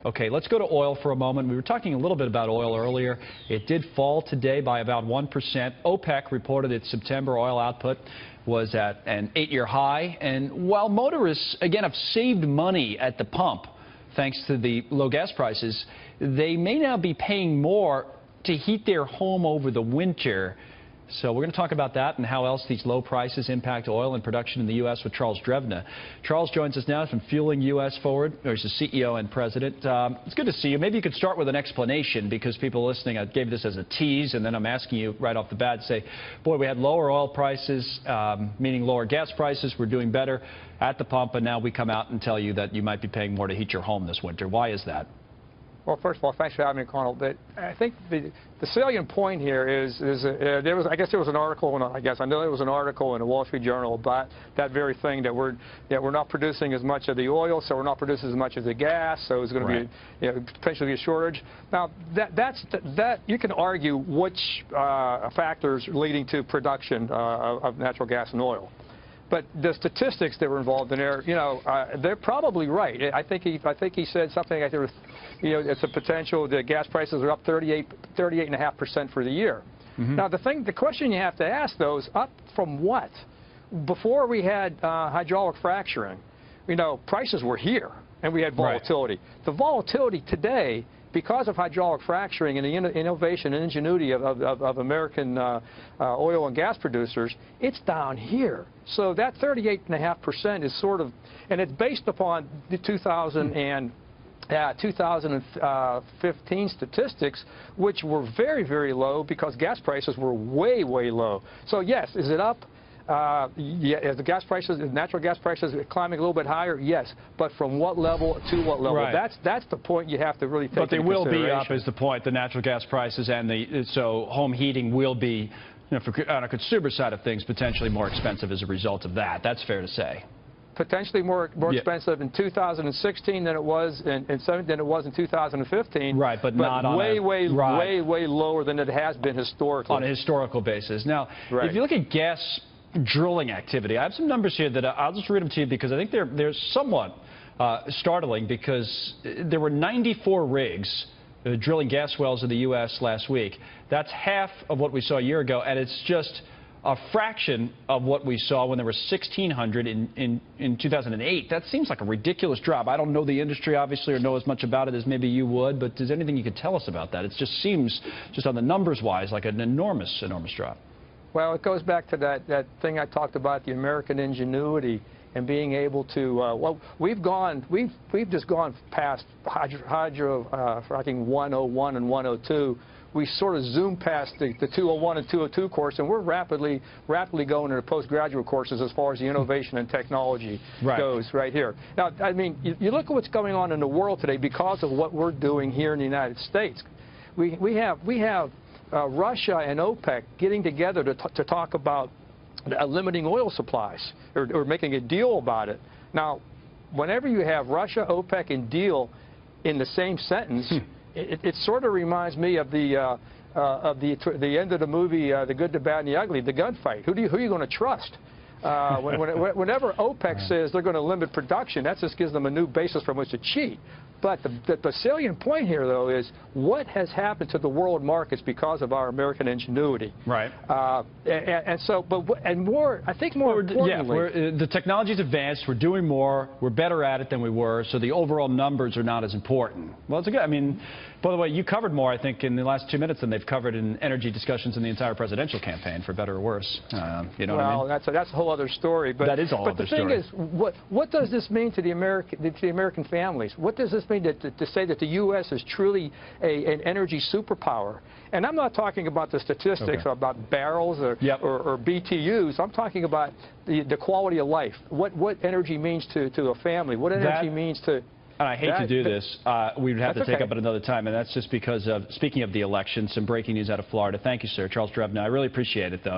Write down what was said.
Okay, let's go to oil for a moment. We were talking a little bit about oil earlier. It did fall today by about 1%. OPEC reported its September oil output was at an 8-year high. And while motorists, again, have saved money at the pump thanks to the low gas prices, they may now be paying more to heat their home over the winter. So we're going to talk about that and how else these low prices impact oil and production in the U.S. with Charles Drevna. Charles joins us now from Fueling U.S. Forward, or he's the CEO and president. It's good to see you. Maybe you could start with an explanation, because people listening, I gave this as a tease, and then I'm asking you right off the bat, say, boy, we had lower oil prices, meaning lower gas prices. We're doing better at the pump, and now we come out and tell you that you might be paying more to heat your home this winter. Why is that? Well, first of all, thanks for having me, Colonel. But I think the salient point here is there was an article, I know there was an article in the Wall Street Journal about that very thing, that we're not producing as much of the oil, so we're not producing as much of the gas, so it's going to be potentially a shortage. Now that you can argue which factors leading to production of natural gas and oil. But the statistics that were involved in there, they're probably right. I think he said something like there was, it's a potential. The gas prices are up 38.5% for the year. Mm-hmm. Now the question you have to ask, though, is up from what? Before we had hydraulic fracturing, prices were here and we had volatility. Right. The volatility today, because of hydraulic fracturing and the innovation and ingenuity of American oil and gas producers, it's down here. So that 38.5% is sort of, and it's based upon the 2015 statistics, which were very, very low because gas prices were way, way low. So yes, is it up? Yeah, as the gas prices, natural gas prices are climbing a little bit higher, yes, but from what level to what level? Right. That's the point you have to really take into consideration. But they will be up, is the point, the natural gas prices, and so home heating will be, on a consumer side of things, potentially more expensive as a result of that. That's fair to say. Potentially more expensive in 2016 than it was in 2015. Right, but not on way lower than it has been historically. On a historical basis. Now, if you look at gas drilling activity, I have some numbers here that I'll just read them to you because I think they're somewhat startling, because there were 94 rigs drilling gas wells in the U.S. last week. That's half of what we saw a year ago, and it's just a fraction of what we saw when there were 1,600 in 2008. That seems like a ridiculous drop. I don't know the industry, obviously, or know as much about it as maybe you would, but is there anything you could tell us about that? It just seems, just on the numbers-wise, like an enormous, enormous drop. Well, it goes back to that thing I talked about, the American ingenuity and being able to. Well, we've just gone past fracking 101 and 102. We sort of zoomed past the 201 and 202 course, and we're rapidly going into postgraduate courses as far as the innovation and technology goes right here. Now, I mean, you look at what's going on in the world today because of what we're doing here in the United States. We have Russia and OPEC getting together to talk about limiting oil supplies or making a deal about it. Now, whenever you have Russia, OPEC, and deal in the same sentence, it sort of reminds me of the end of the movie, The Good, the Bad, and the Ugly, the gunfight. Who are you going to trust? Whenever OPEC says they're going to limit production, that just gives them a new basis from which to cheat. But the salient point here, though, is what has happened to the world markets because of our American ingenuity. Right. And so, I think more importantly, the technology's advanced. We're doing more. We're better at it than we were. So the overall numbers are not as important. Well, it's good. I mean, by the way, you covered more, I think, in the last 2 minutes than they've covered in energy discussions in the entire presidential campaign, for better or worse. You know what I mean? That's a whole other story. But that is a whole other story. But the thing is, what does this mean to the American families? What does this mean to say that the U.S. is truly an energy superpower? And I'm not talking about the statistics about barrels or BTUs. I'm talking about the quality of life. What energy means to a family. What energy means to... And I hate to do this. We would have to take up at another time, and that's just because of, speaking of the election, some breaking news out of Florida. Thank you, sir. Charles Drevna. I really appreciate it, though.